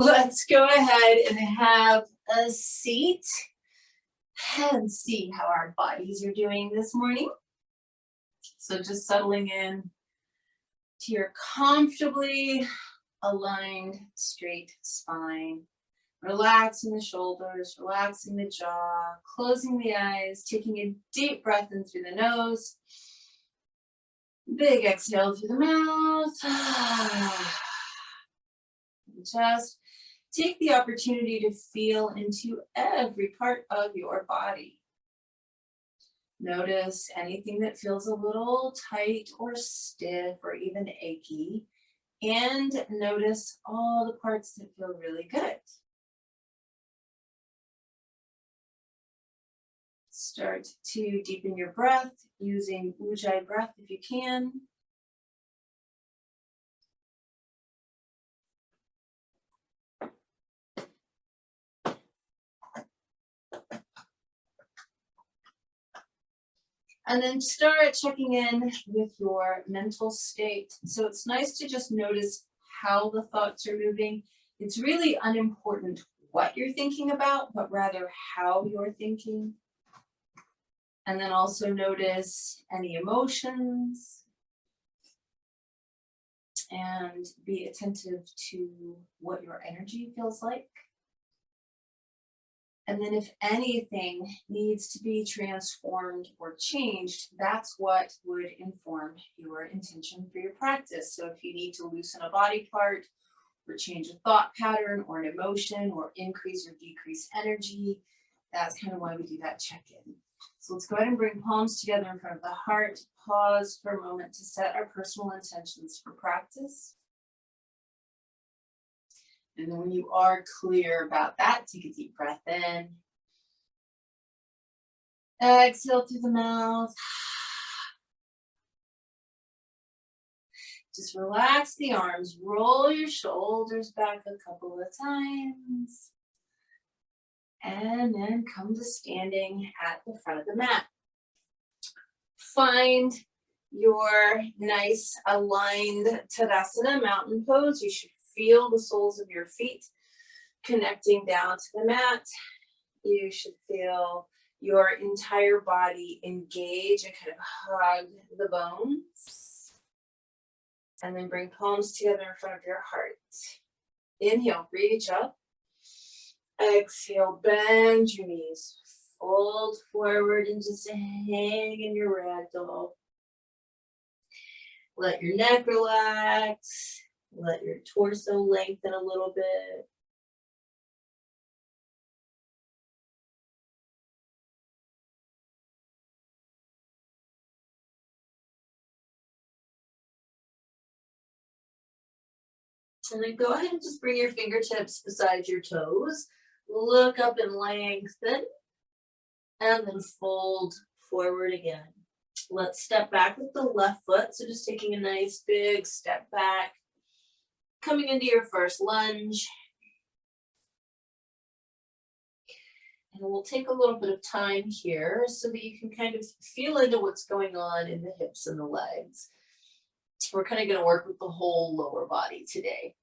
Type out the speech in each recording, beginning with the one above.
Let's go ahead and have a seat and see how our bodies are doing this morning. So just settling in to your comfortably aligned straight spine. Relaxing the shoulders, relaxing the jaw, closing the eyes, taking a deep breath in through the nose. Big exhale through the mouth. Just take the opportunity to feel into every part of your body. Notice anything that feels a little tight or stiff or even achy, and notice all the parts that feel really good. Start to deepen your breath using Ujjayi breath if you can. And then start checking in with your mental state. So it's nice to just notice how the thoughts are moving. It's really unimportant what you're thinking about, but rather how you're thinking. And then also notice any emotions and be attentive to what your energy feels like. And then if anything needs to be transformed or changed, that's what would inform your intention for your practice. So if you need to loosen a body part or change a thought pattern or an emotion or increase or decrease energy, that's kind of why we do that check-in. So let's go ahead and bring palms together in front of the heart. Pause for a moment to set our personal intentions for practice. And then when you are clear about that, take a deep breath in. Exhale through the mouth. Just relax the arms. Roll your shoulders back a couple of times. And then come to standing at the front of the mat. Find your nice aligned Tadasana mountain pose. You should feel the soles of your feet connecting down to the mat. You should feel your entire body engage and kind of hug the bones. And then bring palms together in front of your heart. Inhale, reach up. Exhale, bend your knees. Fold forward and just hang in your ragdoll. Let your neck relax. Let your torso lengthen a little bit. And then go ahead and just bring your fingertips beside your toes. Look up and lengthen. And then fold forward again. Let's step back with the left foot. So just taking a nice big step back. Coming into your first lunge. And we'll take a little bit of time here so that you can kind of feel into what's going on in the hips and the legs. We're kind of going to work with the whole lower body today.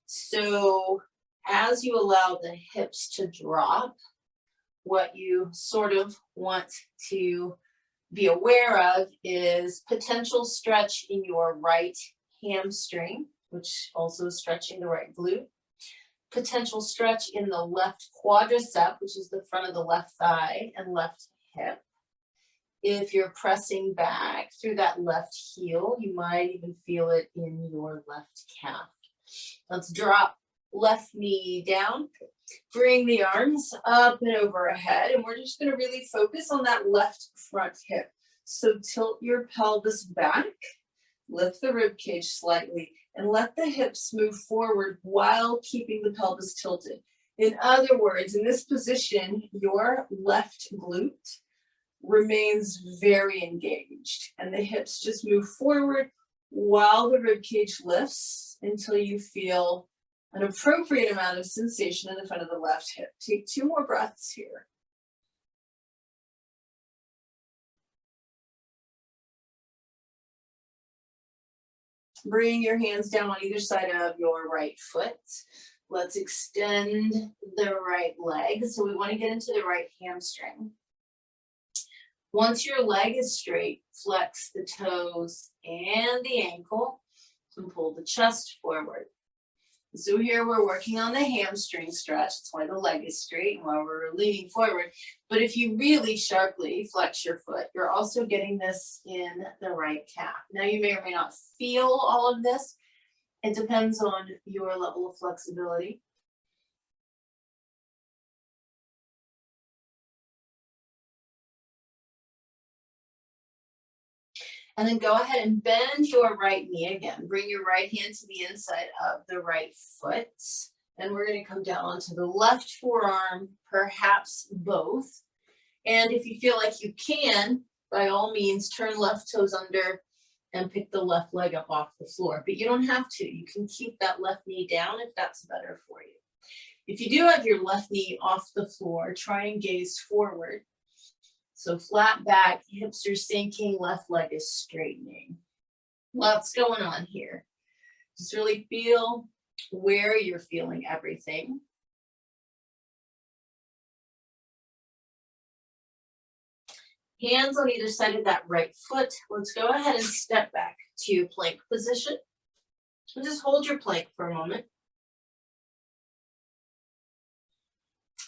So as you allow the hips to drop, what you sort of want to be aware of is potential stretch in your right hamstring, which also is stretching the right glute. Potential stretch in the left quadricep, which is the front of the left thigh and left hip. If you're pressing back through that left heel, you might even feel it in your left calf. Let's drop left knee down. Bring the arms up and overhead, and we're just going to really focus on that left front hip. So tilt your pelvis back, lift the rib cage slightly, and let the hips move forward while keeping the pelvis tilted. In other words, in this position, your left glute remains very engaged, and the hips just move forward while the rib cage lifts until you feel an appropriate amount of sensation in the front of the left hip. Take 2 more breaths here. Bring your hands down on either side of your right foot. Let's extend the right leg. So we want to get into the right hamstring. Once your leg is straight, flex the toes and the ankle and pull the chest forward. So here we're working on the hamstring stretch. That's why the leg is straight and why we're leaning forward. But if you really sharply flex your foot, you're also getting this in the right calf. Now you may or may not feel all of this. It depends on your level of flexibility. And then go ahead and bend your right knee again. Bring your right hand to the inside of the right foot. And we're going to come down onto the left forearm, perhaps both. And if you feel like you can, by all means, turn left toes under and pick the left leg up off the floor. But you don't have to. You can keep that left knee down if that's better for you. If you do have your left knee off the floor, try and gaze forward. So flat back, hips are sinking, left leg is straightening. Lots going on here. Just really feel where you're feeling everything. Hands on either side of that right foot. Let's go ahead and step back to plank position. And just hold your plank for a moment.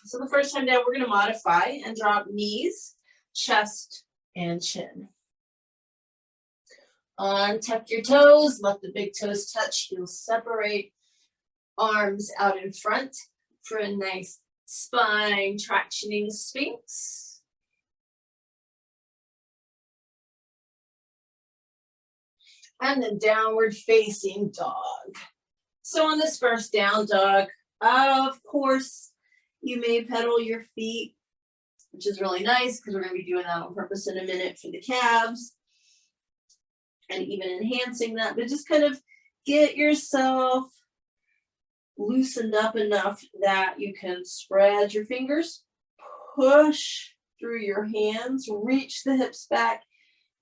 So the first time down, we're going to modify and drop knees, chest, and chin. Untuck your toes, let the big toes touch. You'll separate arms out in front for a nice spine tractioning sphinx. And then downward facing dog. So on this first down dog, of course, you may pedal your feet, which is really nice because we're going to be doing that on purpose in a minute for the calves and even enhancing that. But just kind of get yourself loosened up enough that you can spread your fingers, push through your hands, reach the hips back,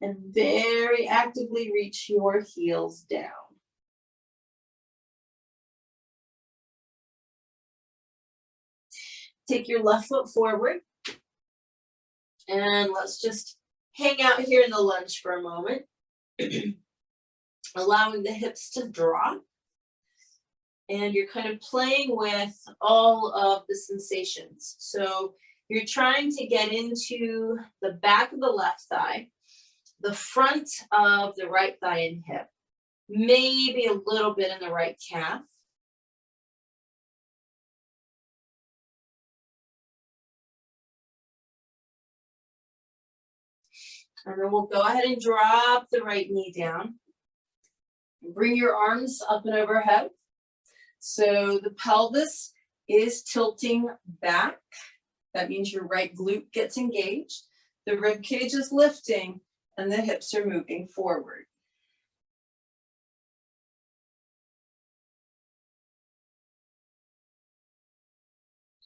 and very actively reach your heels down. Take your left foot forward. And let's just hang out here in the lunge for a moment. Allowing the hips to drop. And you're kind of playing with all of the sensations. So you're trying to get into the back of the left thigh, the front of the right thigh and hip, maybe a little bit in the right calf. And then we'll go ahead and drop the right knee down. Bring your arms up and overhead. So the pelvis is tilting back. That means your right glute gets engaged. The rib cage is lifting and the hips are moving forward.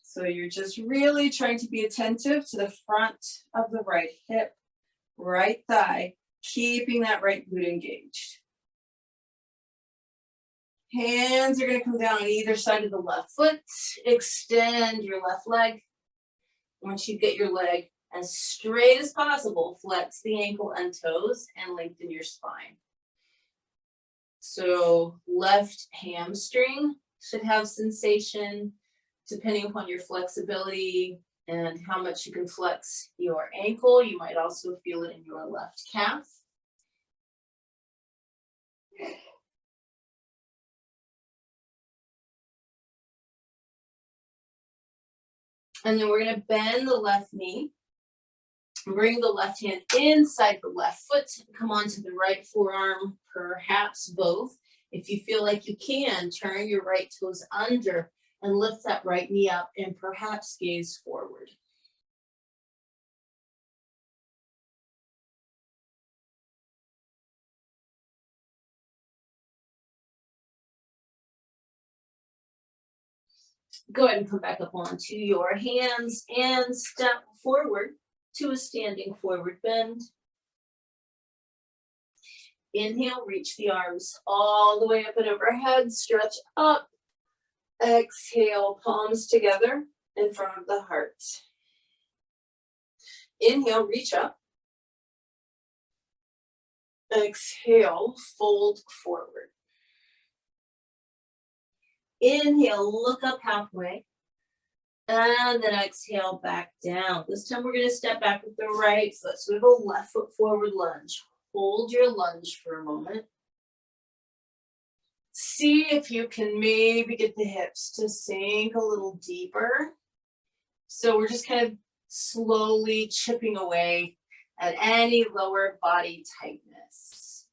So you're just really trying to be attentive to the front of the right hip, right thigh, keeping that right glute engaged. Hands are going to come down on either side of the left foot. Extend your left leg. Once you get your leg as straight as possible, flex the ankle and toes and lengthen your spine. So left hamstring should have sensation depending upon your flexibility and how much you can flex your ankle. You might also feel it in your left calf. And then we're going to bend the left knee. Bring the left hand inside the left foot. Come onto the right forearm, perhaps both. If you feel like you can, turn your right toes under and lift that right knee up and perhaps gaze forward. Go ahead and come back up onto your hands and step forward to a standing forward bend. Inhale, reach the arms all the way up and overhead, stretch up. Exhale, palms together in front of the heart. Inhale, reach up. Exhale, fold forward. Inhale, look up halfway. And then exhale, back down. This time we're going to step back with the right foot. So we have a left foot forward lunge. Hold your lunge for a moment. See if you can maybe get the hips to sink a little deeper. So we're just kind of slowly chipping away at any lower body tightness.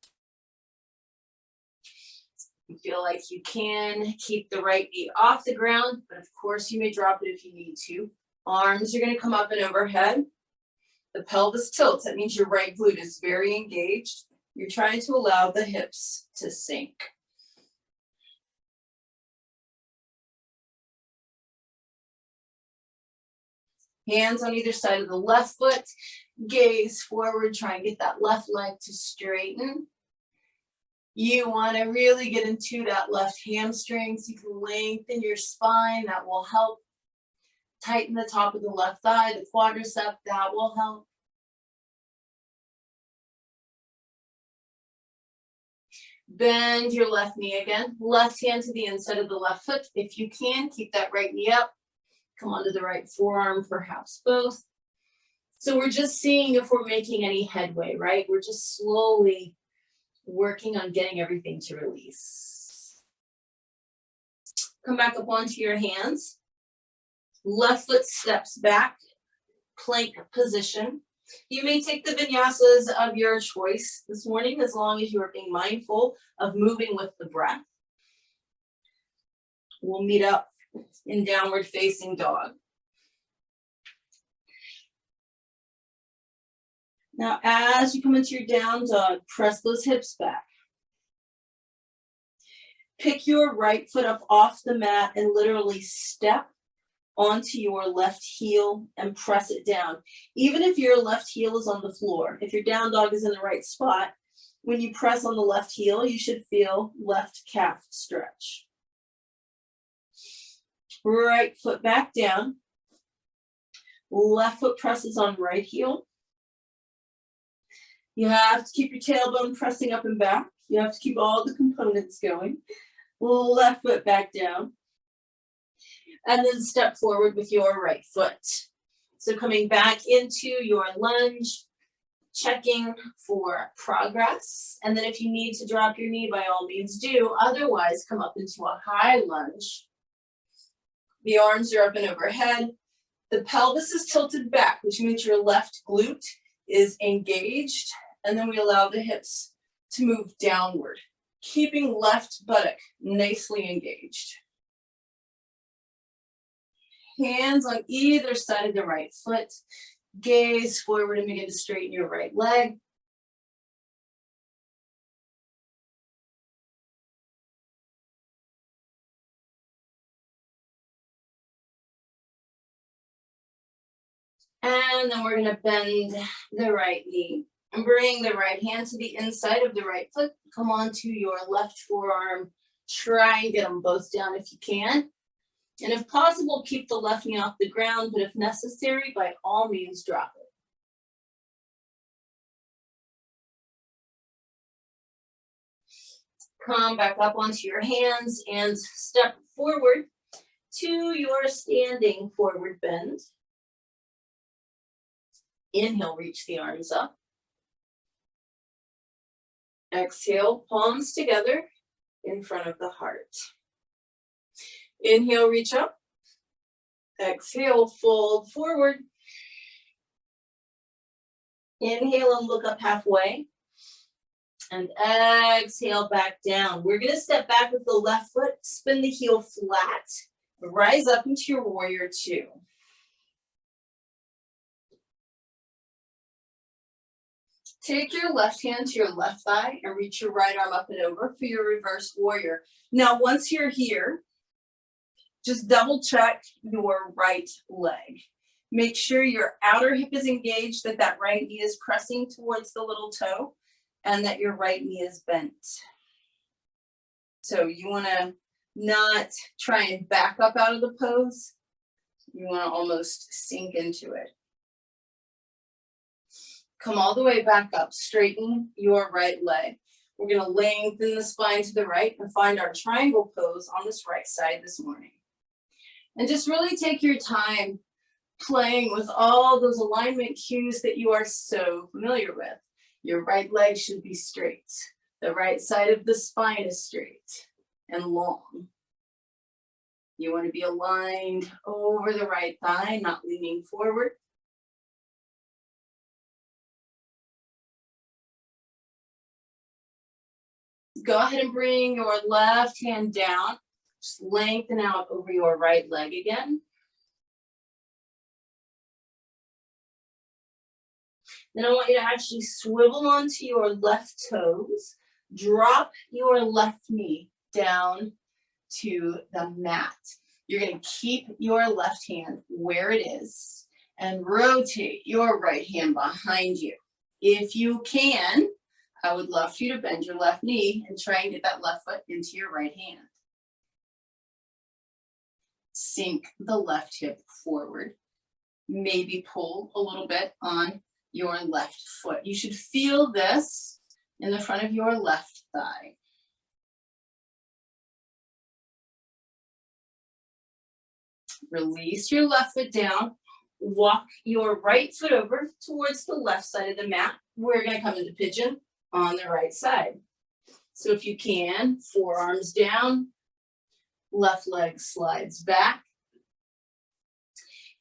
You feel like you can keep the right knee off the ground, but of course you may drop it if you need to. Arms are going to come up and overhead. The pelvis tilts. That means your right glute is very engaged. You're trying to allow the hips to sink. Hands on either side of the left foot. Gaze forward. Try and get that left leg to straighten. You want to really get into that left hamstring so you can lengthen your spine. That will help. Tighten the top of the left thigh, the quadricep. That will help. Bend your left knee again. Left hand to the inside of the left foot. If you can, keep that right knee up. Come onto the right forearm, perhaps both. So we're just seeing if we're making any headway, right? We're just slowly working on getting everything to release. Come back up onto your hands. Left foot steps back, plank position. You may take the vinyasas of your choice this morning as long as you are being mindful of moving with the breath. We'll meet up in downward facing dog. Now, as you come into your down dog, press those hips back. Pick your right foot up off the mat and literally step onto your left heel and press it down. Even if your left heel is on the floor, if your down dog is in the right spot, when you press on the left heel, you should feel left calf stretch. Right foot back down. Left foot presses on right heel. You have to keep your tailbone pressing up and back. You have to keep all the components going. Left foot back down. And then step forward with your right foot. So coming back into your lunge, checking for progress. And then if you need to drop your knee, by all means do. Otherwise, come up into a high lunge. The arms are up and overhead. The pelvis is tilted back, which means your left glute is engaged. And then we allow the hips to move downward, keeping left buttock nicely engaged. Hands on either side of the right foot. Gaze forward and begin to straighten your right leg. And then we're going to bend the right knee and bring the right hand to the inside of the right foot. Come onto your left forearm. Try and get them both down if you can. And if possible, keep the left knee off the ground, but if necessary, by all means, drop it. Come back up onto your hands and step forward to your standing forward bend. Inhale, reach the arms up. Exhale, palms together in front of the heart. Inhale, reach up. Exhale, fold forward. Inhale and look up halfway. And exhale, back down. We're going to step back with the left foot, spin the heel flat, rise up into your warrior two. Take your left hand to your left thigh and reach your right arm up and over for your reverse warrior. Now, once you're here, just double check your right leg. Make sure your outer hip is engaged, that right knee is pressing towards the little toe. and that your right knee is bent. So you want to not try and back up out of the pose. You want to almost sink into it. Come all the way back up, straighten your right leg. We're going to lengthen the spine to the right and find our triangle pose on this right side this morning. And just really take your time playing with all those alignment cues that you are so familiar with. Your right leg should be straight. The right side of the spine is straight and long. You want to be aligned over the right thigh, not leaning forward. Go ahead and bring your left hand down. Just lengthen out over your right leg again. Then I want you to actually swivel onto your left toes. Drop your left knee down to the mat. You're going to keep your left hand where it is and rotate your right hand behind you. If you can, I would love for you to bend your left knee and try and get that left foot into your right hand. Sink the left hip forward. Maybe pull a little bit on your left foot. You should feel this in the front of your left thigh. Release your left foot down. Walk your right foot over towards the left side of the mat. We're going to come into pigeon on the right side. So if you can, forearms down, left leg slides back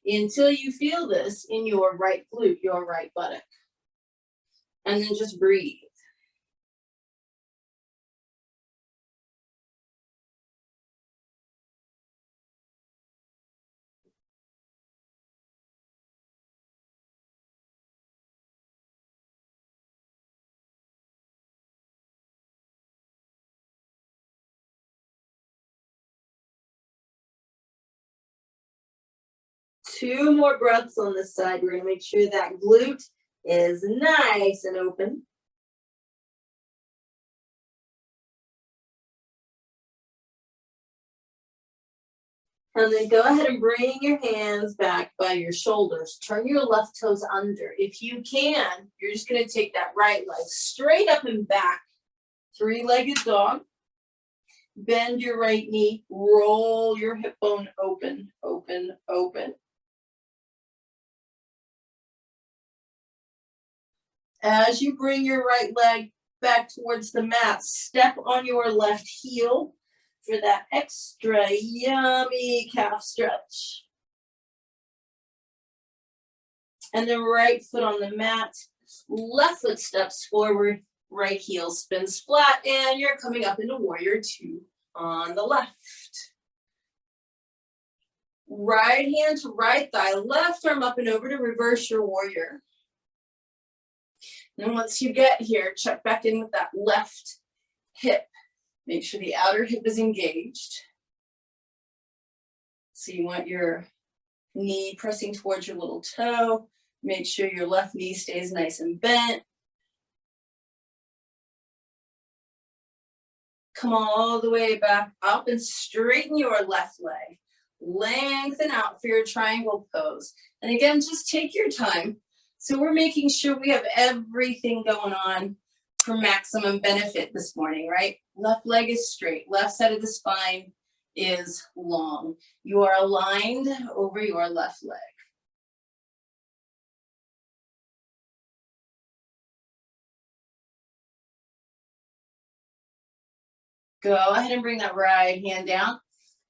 until you feel this in your right glute, your right buttock. And then just breathe. Two more breaths on this side. We're going to make sure that glute is nice and open. And then go ahead and bring your hands back by your shoulders. Turn your left toes under. If you can, you're just going to take that right leg straight up and back. Three-legged dog. Bend your right knee. Roll your hip bone open, open, open. As you bring your right leg back towards the mat, step on your left heel for that extra yummy calf stretch. And then right foot on the mat, left foot steps forward, right heel spins flat, and you're coming up into warrior two on the left. Right hand to right thigh, left arm up and over to reverse your warrior. And once you get here, check back in with that left hip. Make sure the outer hip is engaged. So you want your knee pressing towards your little toe. Make sure your left knee stays nice and bent. Come all the way back up and straighten your left leg. Lengthen out for your triangle pose. And again, just take your time. So we're making sure we have everything going on for maximum benefit this morning, right? Left leg is straight. Left side of the spine is long. You are aligned over your left leg. Go ahead and bring that right hand down.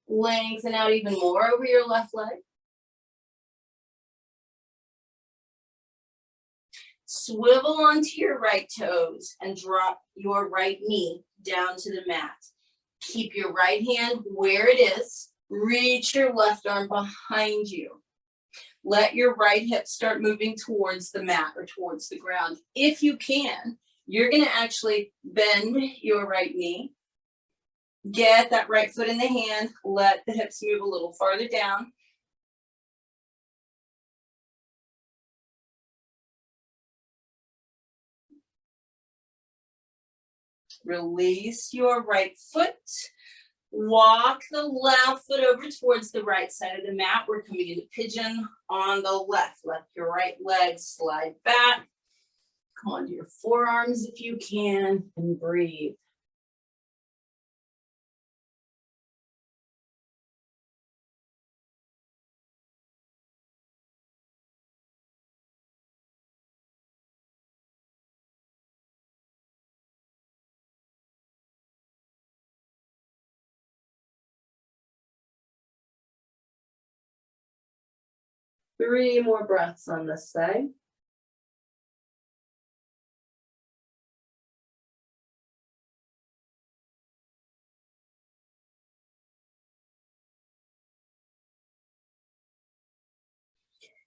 Lengthen out even more over your left leg. Swivel onto your right toes and drop your right knee down to the mat. Keep your right hand where it is. Reach your left arm behind you. Let your right hip start moving towards the mat or towards the ground. If you can, you're going to actually bend your right knee. Get that right foot in the hand. Let the hips move a little farther down. Release your right foot. Walk the left foot over towards the right side of the mat. We're coming into pigeon on the left. Let your right leg slide back. Come onto your forearms if you can, and breathe. Three more breaths on this side.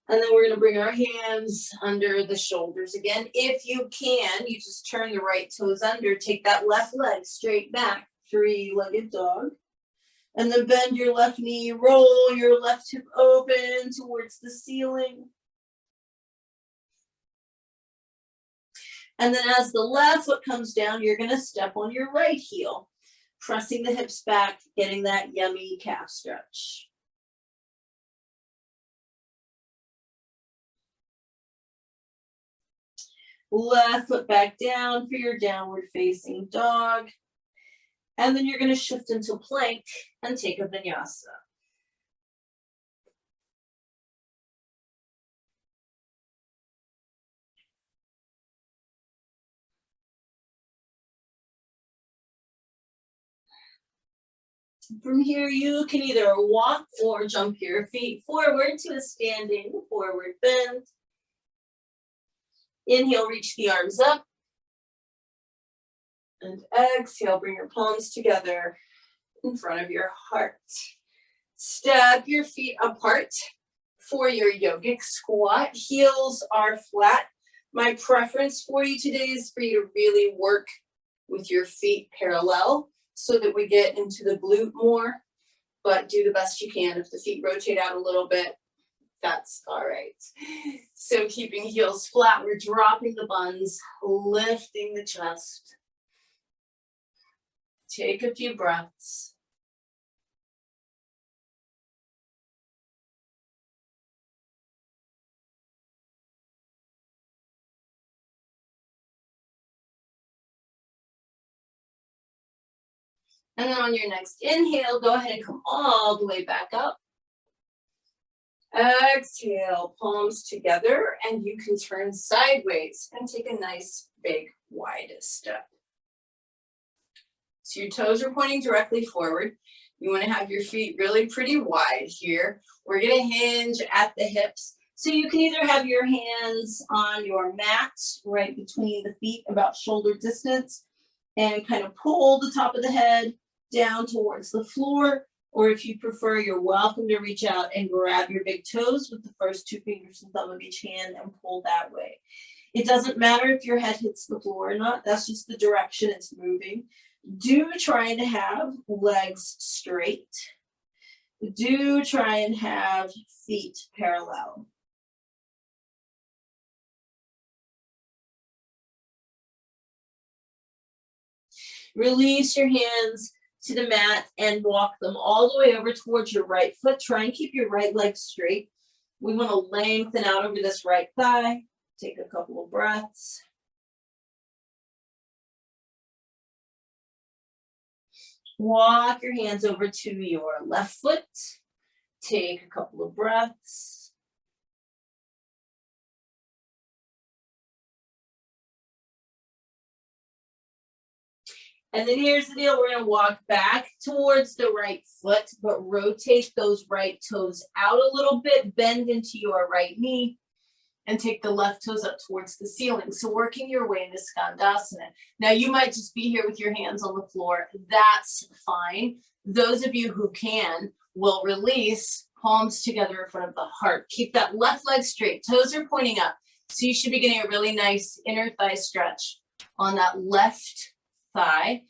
And then we're going to bring our hands under the shoulders again. If you can, you just turn the right toes under, take that left leg straight back, three-legged dog. And then bend your left knee, roll your left hip open towards the ceiling. And then as the left foot comes down, you're going to step on your right heel, pressing the hips back, getting that yummy calf stretch. Left foot back down for your downward facing dog. And then you're going to shift into plank and take a vinyasa. From here, you can either walk or jump your feet forward to a standing forward bend. Inhale, reach the arms up. And exhale, bring your palms together in front of your heart. Step your feet apart for your yogic squat. Heels are flat. My preference for you today is for you to really work with your feet parallel so that we get into the glute more, but do the best you can. If the feet rotate out a little bit, that's all right. So keeping heels flat, we're dropping the buns, lifting the chest. Take a few breaths. And then on your next inhale, go ahead and come all the way back up. Exhale, palms together, and you can turn sideways and take a nice, big, wide step. So your toes are pointing directly forward. You want to have your feet really pretty wide here. We're going to hinge at the hips. So you can either have your hands on your mat right between the feet, about shoulder distance, and kind of pull the top of the head down towards the floor. Or if you prefer, you're welcome to reach out and grab your big toes with the first two fingers and thumb of each hand and pull that way. It doesn't matter if your head hits the floor or not. That's just the direction it's moving. Do try to have legs straight. Do try and have feet parallel. Release your hands to the mat and walk them all the way over towards your right foot. Try and keep your right leg straight. We want to lengthen out over this right thigh. Take a couple of breaths. Walk your hands over to your left foot. Take a couple of breaths. And then here's the deal. We're going to walk back towards the right foot, but rotate those right toes out a little bit. Bend into your right knee and take the left toes up towards the ceiling. So working your way into Skandasana. Now you might just be here with your hands on the floor. That's fine. Those of you who can will release, palms together in front of the heart. Keep that left leg straight. Toes are pointing up. So you should be getting a really nice inner thigh stretch on that left thigh,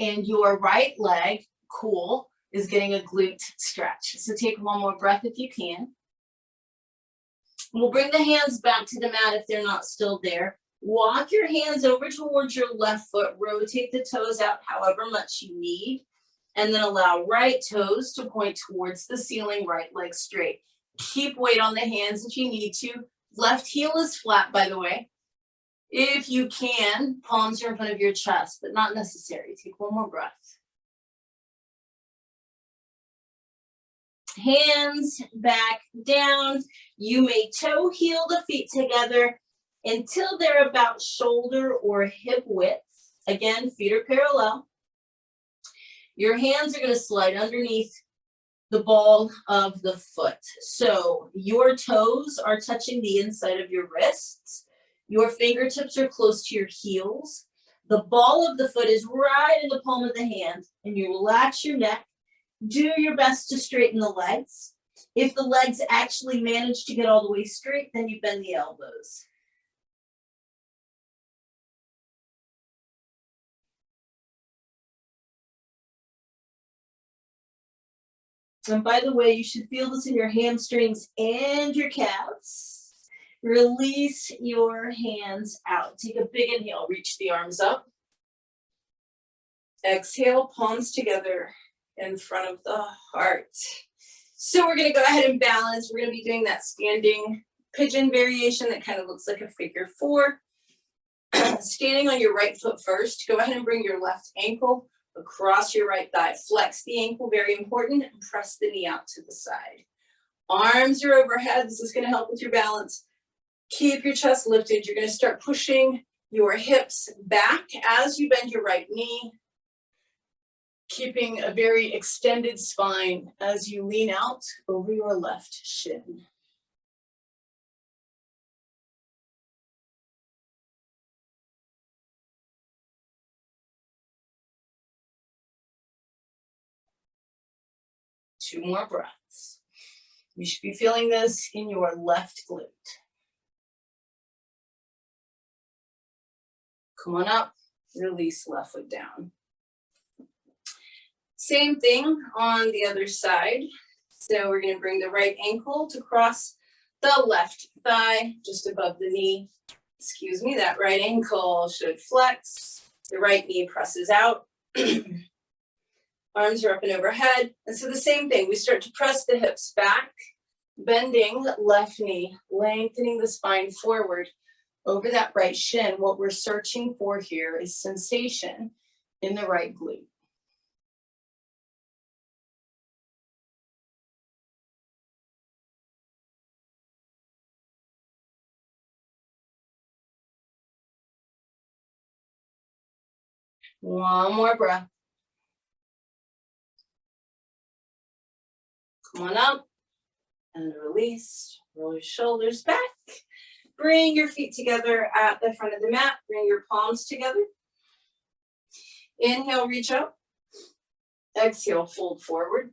and your right leg, cool, is getting a glute stretch. So take one more breath if you can. We'll bring the hands back to the mat if they're not still there. Walk your hands over towards your left foot, rotate the toes out however much you need, and then allow right toes to point towards the ceiling, right leg straight. Keep weight on the hands if you need to. Left heel is flat, by the way. If you can, palms are in front of your chest, but not necessary. Take one more breath. Hands back down. You may toe heel the feet together until they're about shoulder or hip width. Again, feet are parallel. Your hands are going to slide underneath the ball of the foot. So your toes are touching the inside of your wrists. Your fingertips are close to your heels. The ball of the foot is right in the palm of the hand, and you relax your neck. Do your best to straighten the legs. If the legs actually manage to get all the way straight, then you bend the elbows. And by the way, you should feel this in your hamstrings and your calves. Release your hands out. Take a big inhale, reach the arms up. Exhale, palms together in front of the heart. So we're gonna go ahead and balance. We're gonna be doing that standing pigeon variation that kind of looks like a figure four. Standing on your right foot first, go ahead and bring your left ankle across your right thigh. Flex the ankle, very important, and press the knee out to the side. Arms are overhead. This is going to help with your balance. Keep your chest lifted. You're going to start pushing your hips back as you bend your right knee, keeping a very extended spine as you lean out over your left shin. Two more breaths. You should be feeling this in your left glute. Come on up, release left foot down. Same thing on the other side. So we're going to bring the right ankle to cross the left thigh just above the knee. Excuse me, that right ankle should flex. The right knee presses out. Arms are up and overhead. And so the same thing, we start to press the hips back, bending left knee, lengthening the spine forward over that right shin. What we're searching for here is sensation in the right glute. One more breath. Come on up and release. Roll your shoulders back. Bring your feet together at the front of the mat. Bring your palms together. Inhale, reach up. Exhale, fold forward.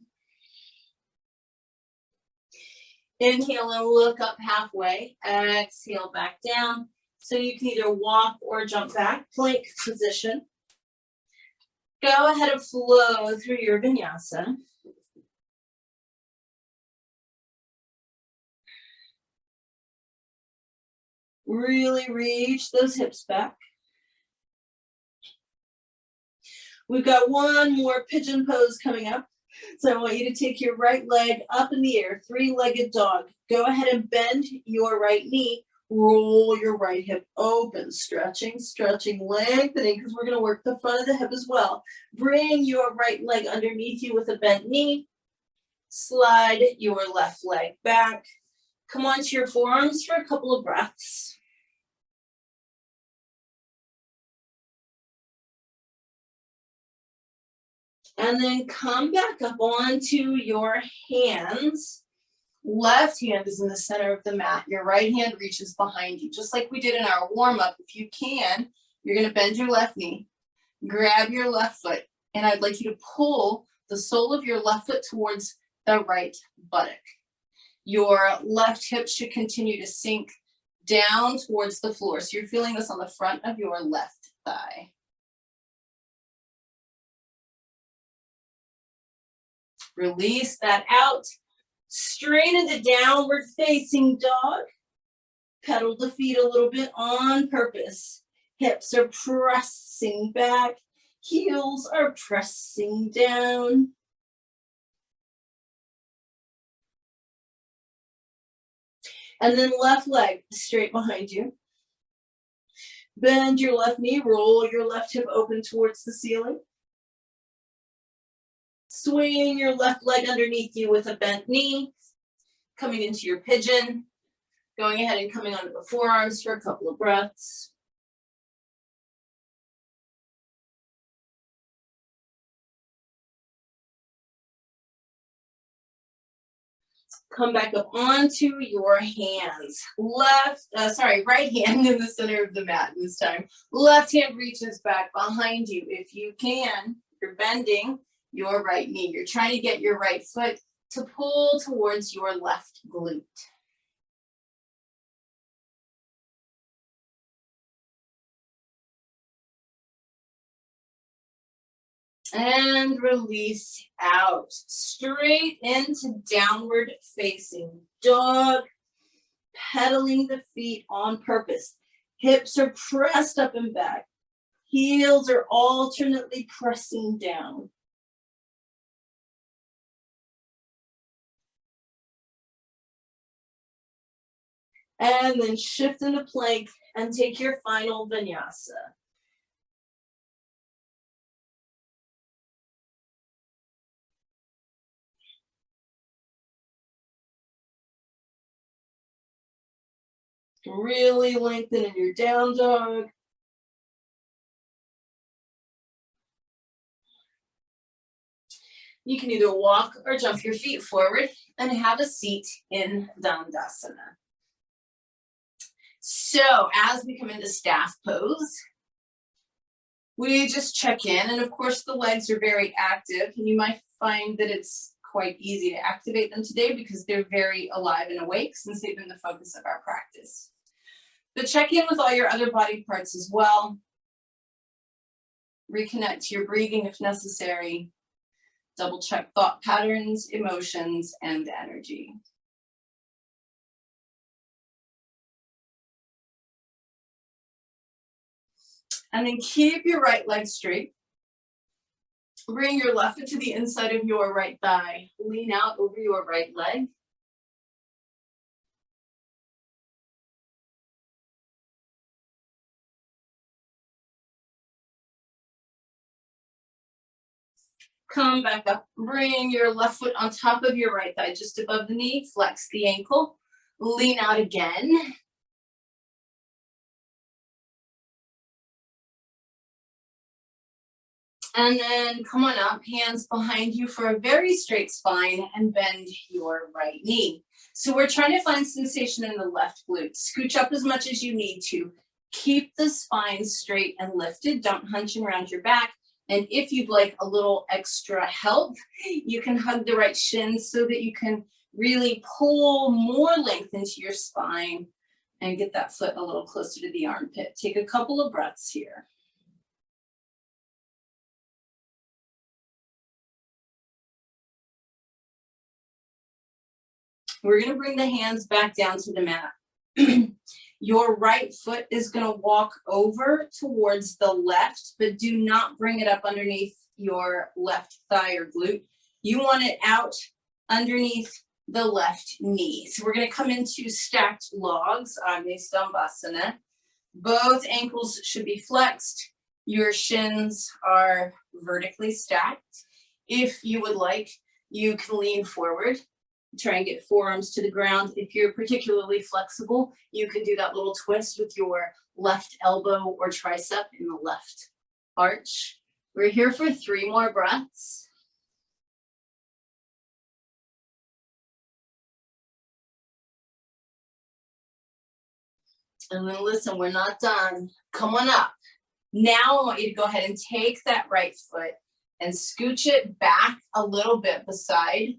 Inhale and look up halfway. Exhale, back down. So you can either walk or jump back. Plank position. Go ahead and flow through your vinyasa. Really reach those hips back. We've got one more pigeon pose coming up. So I want you to take your right leg up in the air, three-legged dog. Go ahead and bend your right knee. Roll your right hip open, stretching, stretching, lengthening, because we're going to work the front of the hip as well. Bring your right leg underneath you with a bent knee. Slide your left leg back. Come onto your forearms for a couple of breaths. And then come back up onto your hands. Left hand is in the center of the mat. Your right hand reaches behind you, just like we did in our warm-up. If you can, you're going to bend your left knee, grab your left foot, and I'd like you to pull the sole of your left foot towards the right buttock. Your left hip should continue to sink down towards the floor. So you're feeling this on the front of your left thigh. Release that out. Straight into downward facing dog. Pedal the feet a little bit on purpose. Hips are pressing back. Heels are pressing down. And then left leg straight behind you. Bend your left knee, roll your left hip open towards the ceiling. Swing your left leg underneath you with a bent knee. Coming into your pigeon. Going ahead and coming onto the forearms for a couple of breaths. Come back up onto your hands. Right hand in the center of the mat this time. Left hand reaches back behind you. If you can, you're bending your right knee. You're trying to get your right foot to pull towards your left glute. And release out. Straight into downward facing dog. Pedaling the feet on purpose. Hips are pressed up and back. Heels are alternately pressing down. And then shift into plank and take your final vinyasa. Really lengthen in your down dog. You can either walk or jump your feet forward and have a seat in Dandasana. So as we come into staff pose, we just check in, and of course the legs are very active, and you might find that it's quite easy to activate them today because they're very alive and awake since they've been the focus of our practice. But check in with all your other body parts as well. Reconnect to your breathing if necessary. Double check thought patterns, emotions, and energy. And then keep your right leg straight. Bring your left foot to the inside of your right thigh. Lean out over your right leg. Come back up. Bring your left foot on top of your right thigh, just above the knee. Flex the ankle. Lean out again. And then come on up, hands behind you for a very straight spine, and bend your right knee. So we're trying to find sensation in the left glute. Scooch up as much as you need to. Keep the spine straight and lifted. Don't hunch around your back. And if you'd like a little extra help, you can hug the right shin so that you can really pull more length into your spine and get that foot a little closer to the armpit. Take a couple of breaths here. We're going to bring the hands back down to the mat. Your right foot is going to walk over towards the left, but do not bring it up underneath your left thigh or glute. You want it out underneath the left knee. So we're going to come into stacked logs, Agni Stambhasana. Both ankles should be flexed. Your shins are vertically stacked. If you would like, you can lean forward. Try and get forearms to the ground. If you're particularly flexible, you can do that little twist with your left elbow or tricep in the left arch. We're here for 3 more breaths. And then listen, we're not done. Come on up. Now I want you to go ahead and take that right foot and scooch it back a little bit beside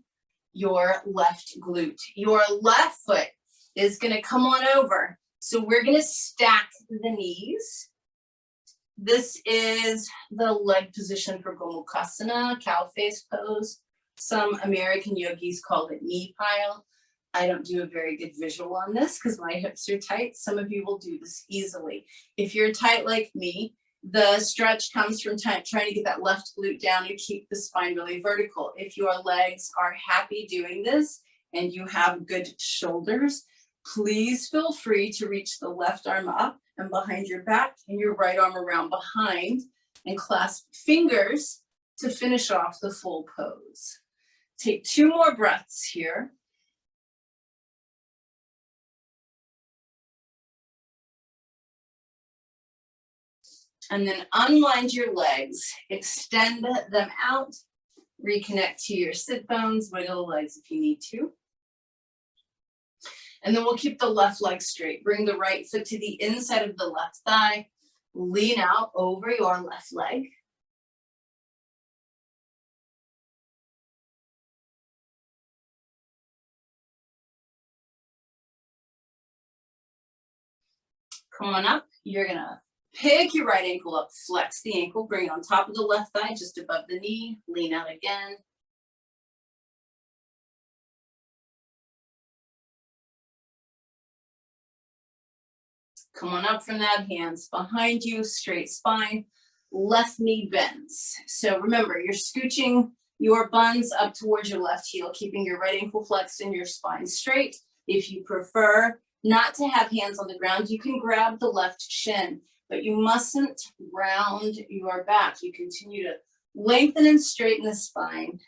your left glute. Your left foot is going to come on over. So we're going to stack the knees. This is the leg position for Gomukhasana, cow face pose. Some American yogis call it knee pile. I don't do a very good visual on this because my hips are tight. Some of you will do this easily. If you're tight like me, the stretch comes from trying to get that left glute down. You keep the spine really vertical. If your legs are happy doing this and you have good shoulders, please feel free to reach the left arm up and behind your back and your right arm around behind and clasp fingers to finish off the full pose. Take 2 more breaths here. And then unwind your legs, extend them out, reconnect to your sit bones, wiggle the legs if you need to. And then we'll keep the left leg straight. Bring the right foot to the inside of the left thigh. Lean out over your left leg. Come on up. You're gonna pick your right ankle up, flex the ankle, bring it on top of the left thigh, just above the knee, lean out again. Come on up from that, hands behind you, straight spine, left knee bends. So remember, you're scooching your buns up towards your left heel, keeping your right ankle flexed and your spine straight. If you prefer not to have hands on the ground, you can grab the left shin, but you mustn't round your back. You continue to lengthen and straighten the spine.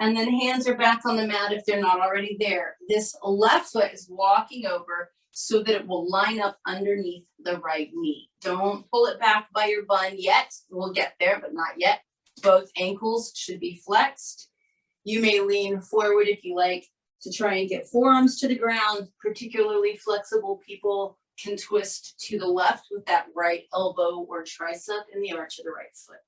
And then hands are back on the mat if they're not already there. This left foot is walking over so that it will line up underneath the right knee. Don't pull it back by your bun yet. We'll get there, but not yet. Both ankles should be flexed. You may lean forward if you like to try and get forearms to the ground. Particularly flexible people can twist to the left with that right elbow or tricep in the arch of the right foot.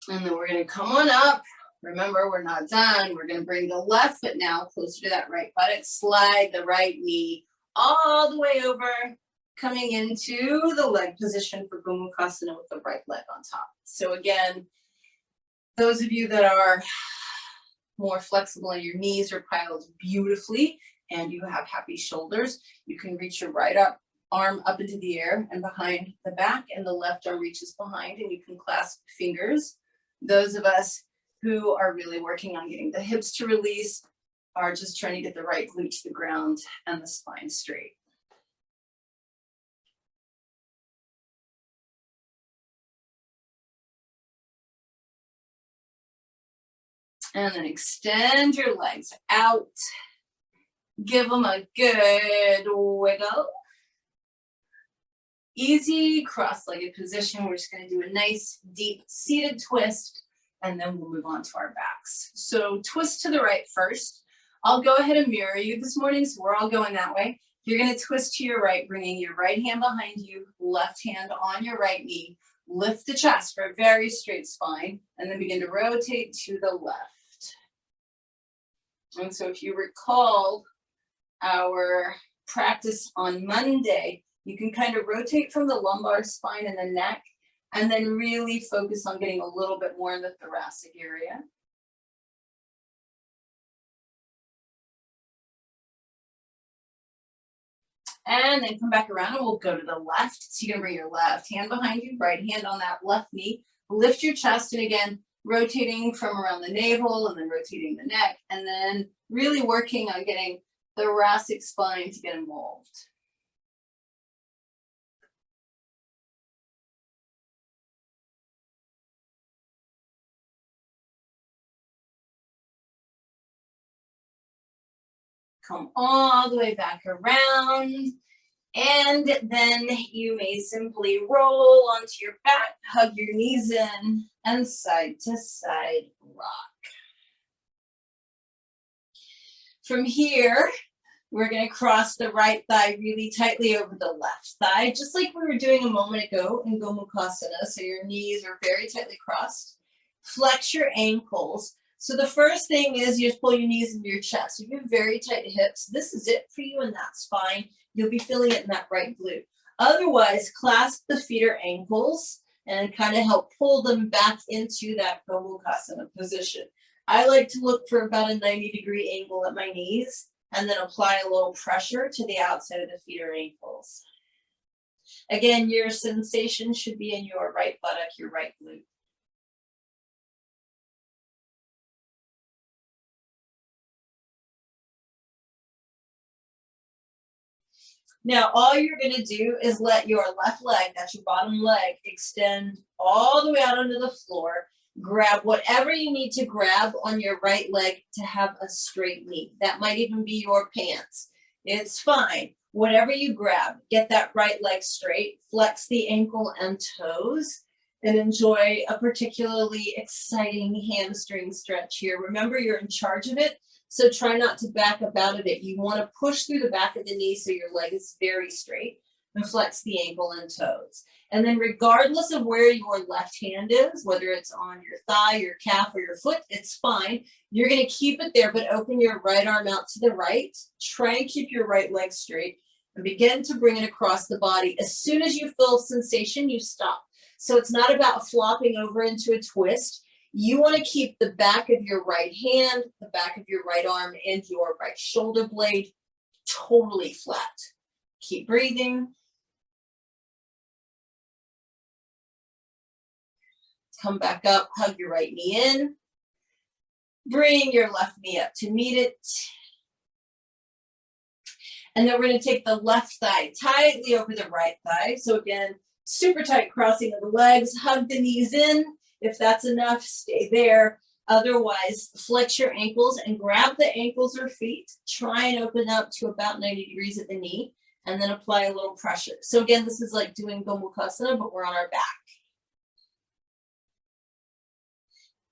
And then we're going to come on up. Remember, we're not done. We're going to bring the left foot now closer to that right buttock. Slide the right knee all the way over, coming into the leg position for Gomukhasana with the right leg on top. So again, those of you that are more flexible and your knees are piled beautifully and you have happy shoulders, you can reach your right arm up into the air and behind the back, and the left arm reaches behind, and you can clasp fingers. Those of us who are really working on getting the hips to release are just trying to get the right glute to the ground and the spine straight. And then extend your legs out. Give them a good wiggle. Easy cross-legged position. We're just going to do a nice deep seated twist, and then we'll move on to our backs. So twist to the right first. I'll go ahead and mirror you this morning, so we're all going that way. You're going to twist to your right, bringing your right hand behind you, left hand on your right knee. Lift the chest for a very straight spine, and then begin to rotate to the left. And so if you recall our practice on Monday, you can kind of rotate from the lumbar spine and the neck, and then really focus on getting a little bit more in the thoracic area. And then come back around and we'll go to the left. So you're gonna bring your left hand behind you, right hand on that left knee, lift your chest, and again, rotating from around the navel and then rotating the neck, and then really working on getting the thoracic spine to get involved. Come all the way back around, and then you may simply roll onto your back, hug your knees in, and side to side rock. From here, We're going to cross the right thigh really tightly over the left thigh, just like we were doing a moment ago in Gomukhasana. So your knees are very tightly crossed. Flex your ankles. So the first thing is you just pull your knees into your chest. If you have very tight hips, this is it for you, and that's fine. You'll be feeling it in that right glute. Otherwise, clasp the feet or ankles and kind of help pull them back into that Gomukhasana position. I like to look for about a 90-degree angle at my knees and then apply a little pressure to the outside of the feet or ankles. Again, your sensation should be in your right buttock, your right glute. Now, all you're going to do is let your left leg, that's your bottom leg, extend all the way out onto the floor. Grab whatever you need to grab on your right leg to have a straight knee. That might even be your pants. It's fine. Whatever you grab, get that right leg straight, flex the ankle and toes, and enjoy a particularly exciting hamstring stretch here. Remember, you're in charge of it. So try not to back up out of it. You want to push through the back of the knee so your leg is very straight and flex the ankle and toes. And then regardless of where your left hand is, whether it's on your thigh, your calf, or your foot, it's fine. You're going to keep it there, but open your right arm out to the right. Try and keep your right leg straight and begin to bring it across the body. As soon as you feel sensation, you stop. So it's not about flopping over into a twist. You want to keep the back of your right hand, the back of your right arm, and your right shoulder blade totally flat. Keep breathing. Come back up, hug your right knee in. Bring your left knee up to meet it. And then we're going to take the left thigh tightly over the right thigh. So again, super tight crossing of the legs, hug the knees in. If that's enough, stay there. Otherwise, flex your ankles and grab the ankles or feet. Try and open up to about 90 degrees at the knee and then apply a little pressure. So again, this is like doing Gomukhasana, but we're on our back.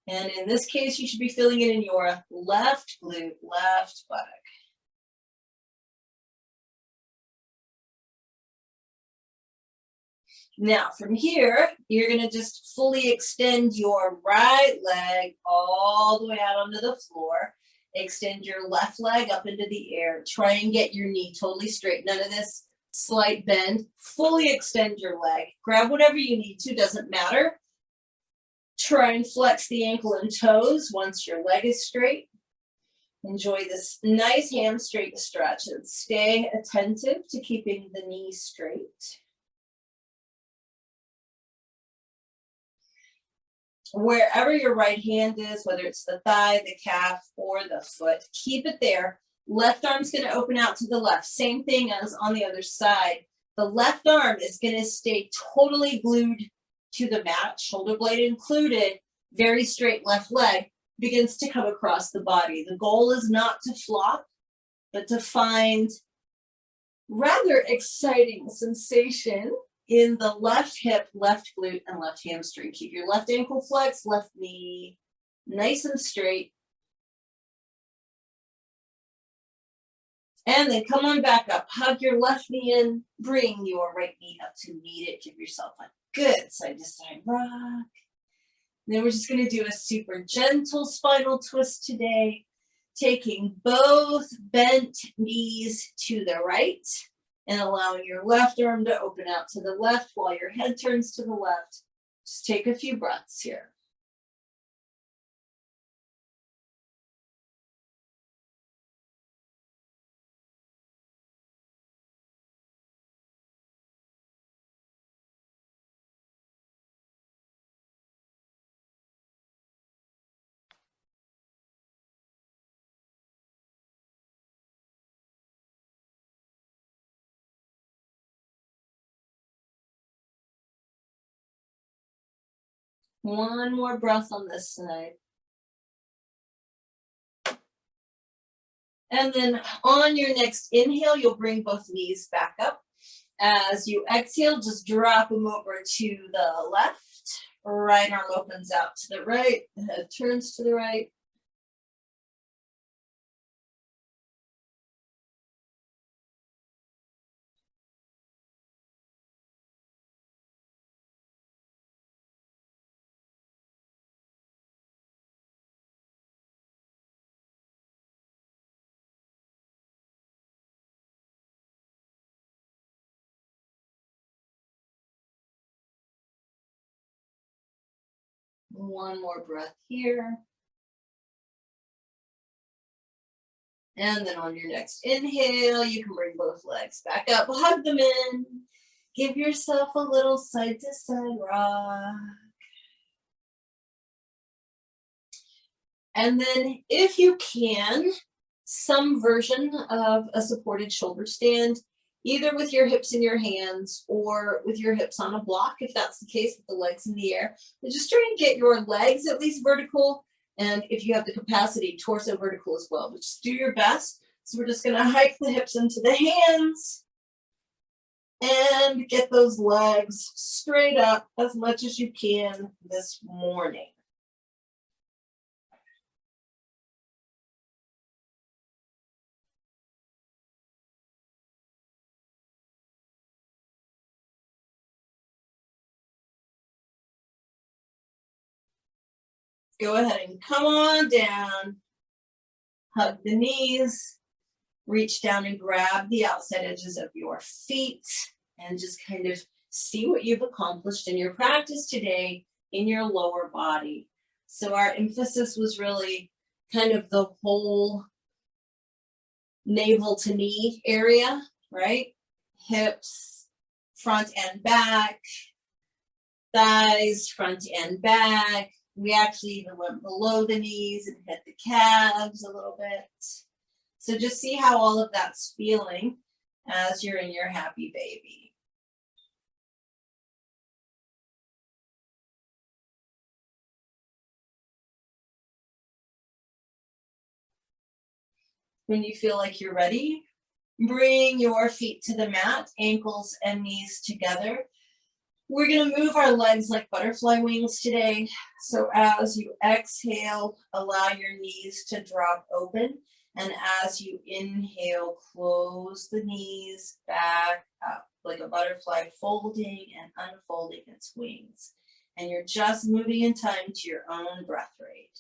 And in this case, you should be feeling it in your left glute, left buttock. Now, from here, you're going to just fully extend your right leg all the way out onto the floor. Extend your left leg up into the air. Try and get your knee totally straight. None of this slight bend. Fully extend your leg. Grab whatever you need to, doesn't matter. Try and flex the ankle and toes once your leg is straight. Enjoy this nice hamstring stretch and stay attentive to keeping the knee straight. Wherever your right hand is, whether it's the thigh, the calf, or the foot, keep it there. Left arm's going to open out to the left. Same thing as on the other side. The left arm is going to stay totally glued to the mat, shoulder blade included, very straight left leg begins to come across the body. The goal is not to flop, but to find rather exciting sensation in the left hip, left glute, and left hamstring. Keep your left ankle flexed, left knee nice and straight. And then come on back up. Hug your left knee in. Bring your right knee up to meet it. Give yourself a good side to side rock. And then we're just going to do a super gentle spinal twist today, taking both bent knees to the right and allowing your left arm to open out to the left while your head turns to the left. Just take a few breaths here. One more breath on this side. And then on your next inhale, you'll bring both knees back up. As you exhale, just drop them over to the left. Right arm opens out to the right, the head turns to the right. One more breath here. And then on your next inhale, you can bring both legs back up, hug them in. Give yourself a little side to side rock. And then if you can, some version of a supported shoulder stand, either with your hips in your hands or with your hips on a block, if that's the case, with the legs in the air. But just try and get your legs at least vertical, and if you have the capacity, torso vertical as well. But just do your best. So we're just gonna hike the hips into the hands and get those legs straight up as much as you can this morning. Go ahead and come on down. Hug the knees. Reach down and grab the outside edges of your feet and just kind of see what you've accomplished in your practice today in your lower body. So our emphasis was really kind of the whole navel to knee area, right? Hips, front and back, thighs, front and back. We actually even went below the knees and hit the calves a little bit. So just see how all of that's feeling as you're in your happy baby. When you feel like you're ready, bring your feet to the mat, ankles and knees together. We're going to move our legs like butterfly wings today. So as you exhale, allow your knees to drop open. And as you inhale, close the knees back up like a butterfly, folding and unfolding its wings. And you're just moving in time to your own breath rate.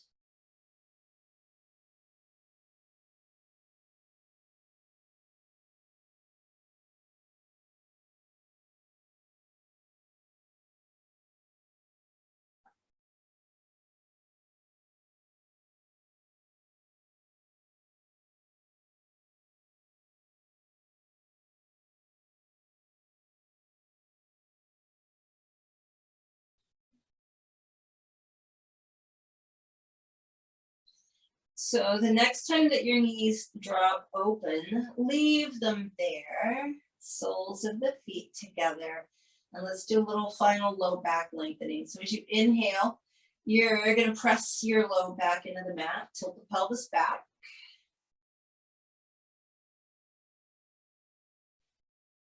So the next time that your knees drop open, leave them there, soles of the feet together. And let's do a little final low back lengthening. So as you inhale, you're going to press your low back into the mat, tilt the pelvis back.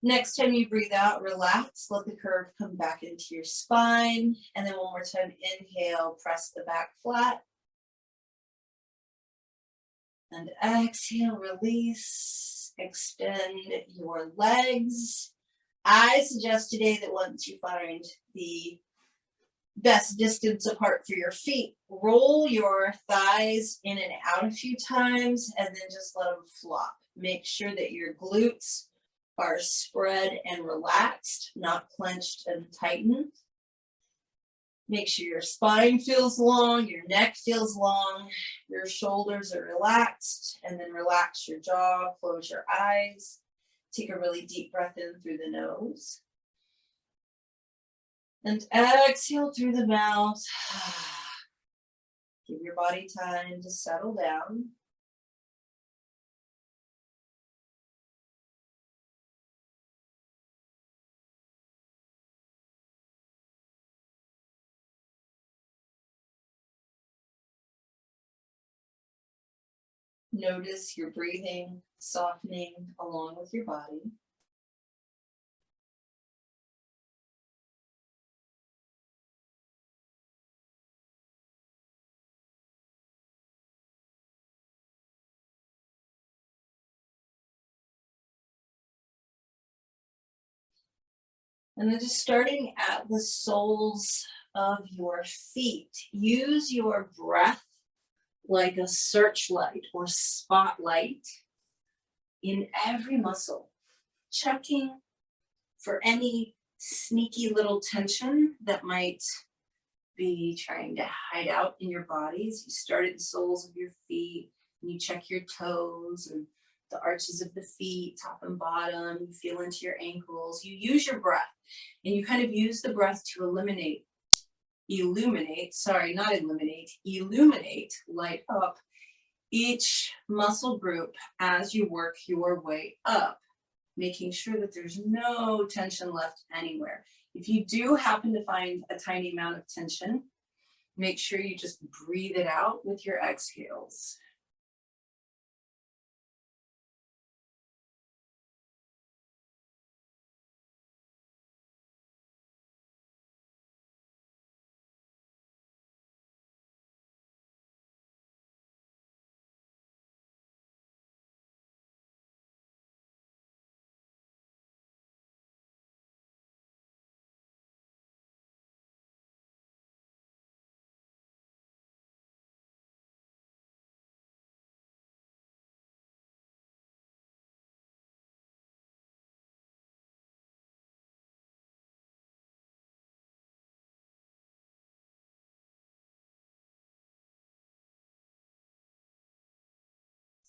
Next time you breathe out, relax, let the curve come back into your spine. And then one more time, inhale, press the back flat. And exhale, release, extend your legs. I suggest today that once you find the best distance apart for your feet, roll your thighs in and out a few times and then just let them flop. Make sure that your glutes are spread and relaxed, not clenched and tightened. Make sure your spine feels long, your neck feels long, your shoulders are relaxed, and then relax your jaw, close your eyes. Take a really deep breath in through the nose. And exhale through the mouth. Give your body time to settle down. Notice your breathing softening along with your body. And then just starting at the soles of your feet, use your breath like a searchlight or spotlight in every muscle, checking for any sneaky little tension that might be trying to hide out in your bodies. You start at the soles of your feet and you check your toes and the arches of the feet, top and bottom. You feel into your ankles. You use your breath and you kind of use the breath to illuminate, light up each muscle group as you work your way up, making sure that there's no tension left anywhere. If you do happen to find a tiny amount of tension, make sure you just breathe it out with your exhales.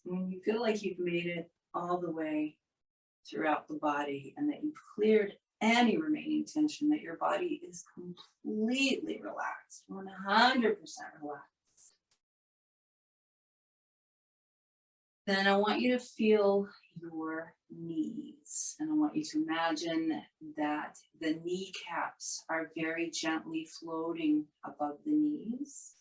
When you feel like you've made it all the way throughout the body and that you've cleared any remaining tension, that your body is completely relaxed, 100% relaxed, then I want you to feel your knees. And I want you to imagine that the kneecaps are very gently floating above the knees,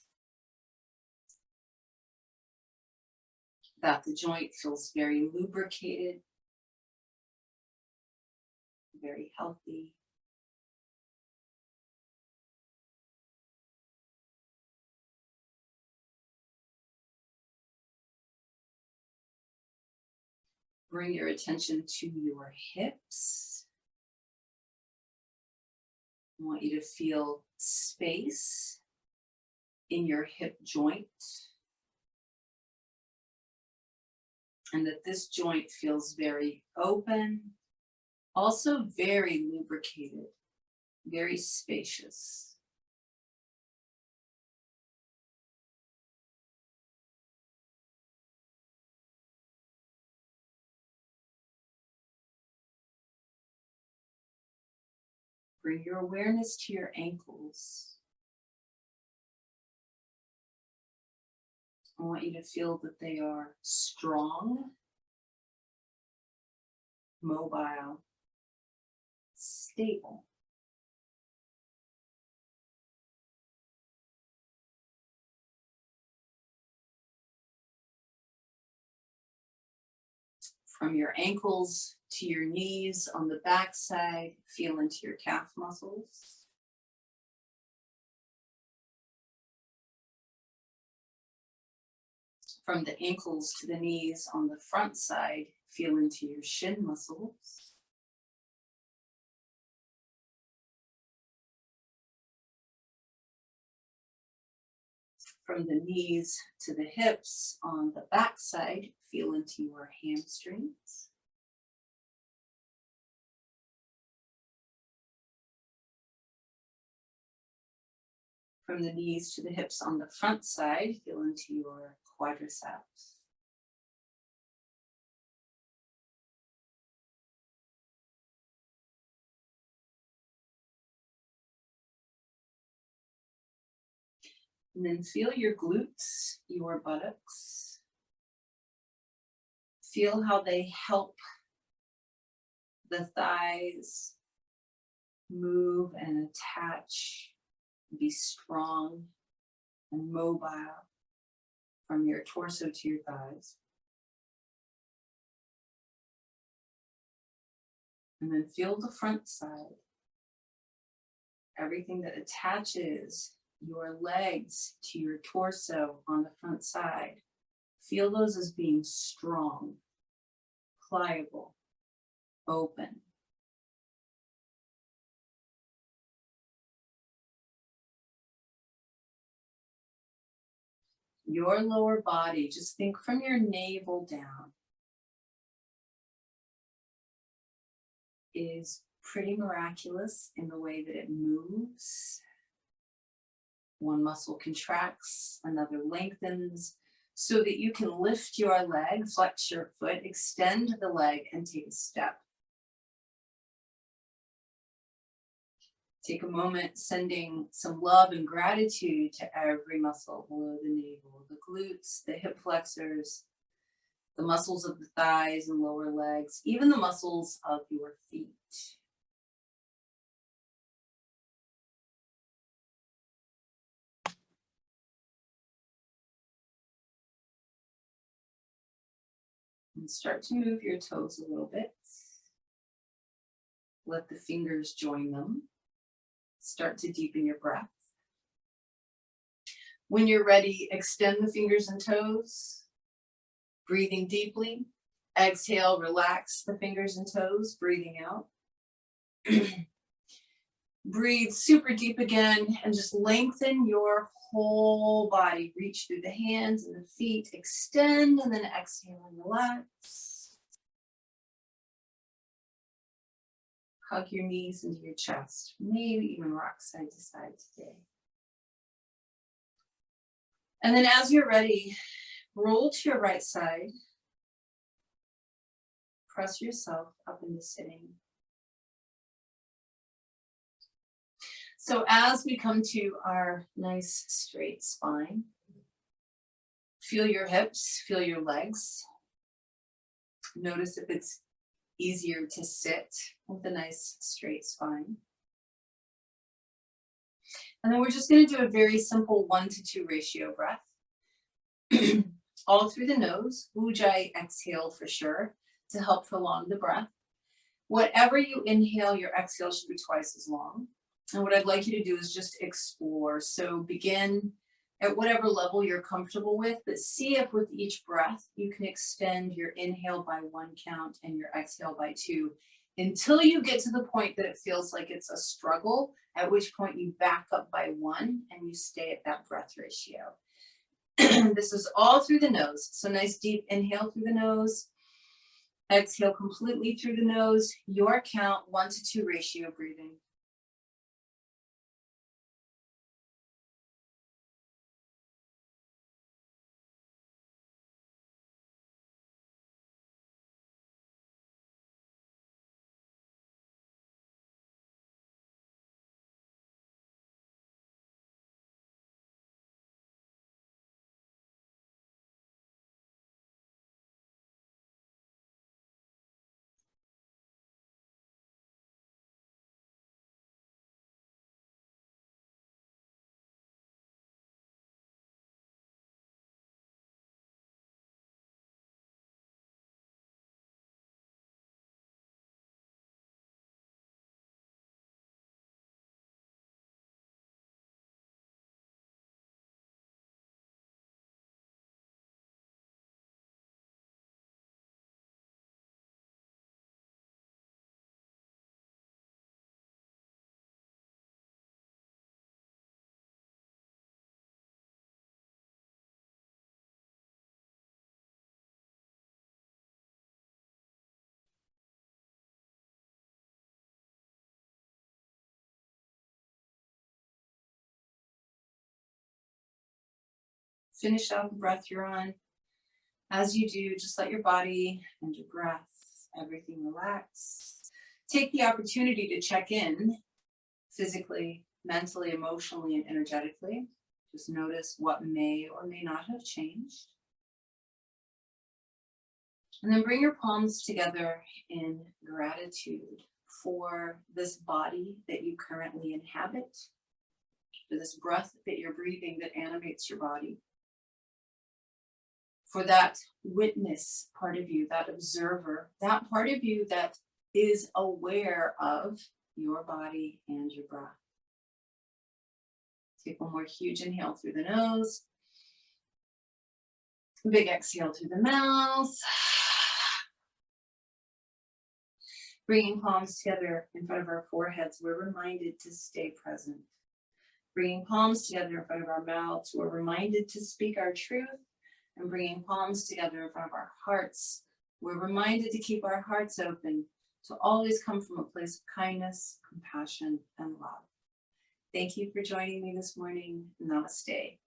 that the joint feels very lubricated, very healthy. Bring your attention to your hips. I want you to feel space in your hip joint, and that this joint feels very open, also very lubricated, very spacious. Bring your awareness to your ankles. I want you to feel that they are strong, mobile, stable. From your ankles to your knees on the back side, feel into your calf muscles. From the ankles to the knees on the front side, feel into your shin muscles. From the knees to the hips on the back side, feel into your hamstrings. From the knees to the hips on the front side, feel into your quadriceps. And then feel your glutes, your buttocks. Feel how they help the thighs move and attach, be strong and mobile from your torso to your thighs. And then feel the front side. Everything that attaches your legs to your torso on the front side. Feel those as being strong, pliable, open. Your lower body, just think from your navel down, is pretty miraculous in the way that it moves. One muscle contracts, another lengthens, so that you can lift your leg, flex your foot, extend the leg, and take a step. Take a moment sending some love and gratitude to every muscle below the navel, the glutes, the hip flexors, the muscles of the thighs and lower legs, even the muscles of your feet. And start to move your toes a little bit. Let the fingers join them. Start to deepen your breath. When you're ready, extend the fingers and toes. Breathing deeply. Exhale, relax the fingers and toes, breathing out. Breathe super deep again and just lengthen your whole body. Reach through the hands and the feet, extend, and then exhale and relax. Hug your knees into your chest, maybe even rock side to side today. And then as you're ready, roll to your right side. Press yourself up into sitting. So as we come to our nice straight spine, feel your hips, feel your legs. Notice if it's easier to sit with a nice straight spine. And then we're just going to do a very simple 1-to-2 ratio breath. All through the nose, Ujjayi exhale for sure to help prolong the breath. Whatever you inhale, your exhale should be twice as long. And what I'd like you to do is just explore. So begin at whatever level you're comfortable with, but see if with each breath you can extend your inhale by 1 count and your exhale by 2 until you get to the point that it feels like it's a struggle, at which point you back up by 1 and you stay at that breath ratio. This is all through the nose. So nice deep inhale through the nose. Exhale completely through the nose. Your count, 1-to-2 ratio breathing. Finish out the breath you're on. As you do, just let your body and your breath, everything relax. Take the opportunity to check in physically, mentally, emotionally, and energetically. Just notice what may or may not have changed. And then bring your palms together in gratitude for this body that you currently inhabit, for this breath that you're breathing that animates your body, for that witness part of you, that observer, that part of you that is aware of your body and your breath. Take one more huge inhale through the nose. Big exhale through the mouth. Bringing palms together in front of our foreheads, we're reminded to stay present. Bringing palms together in front of our mouths, we're reminded to speak our truth. And bringing palms together in front of our hearts, we're reminded to keep our hearts open, to always come from a place of kindness, compassion, and love. Thank you for joining me this morning. Namaste.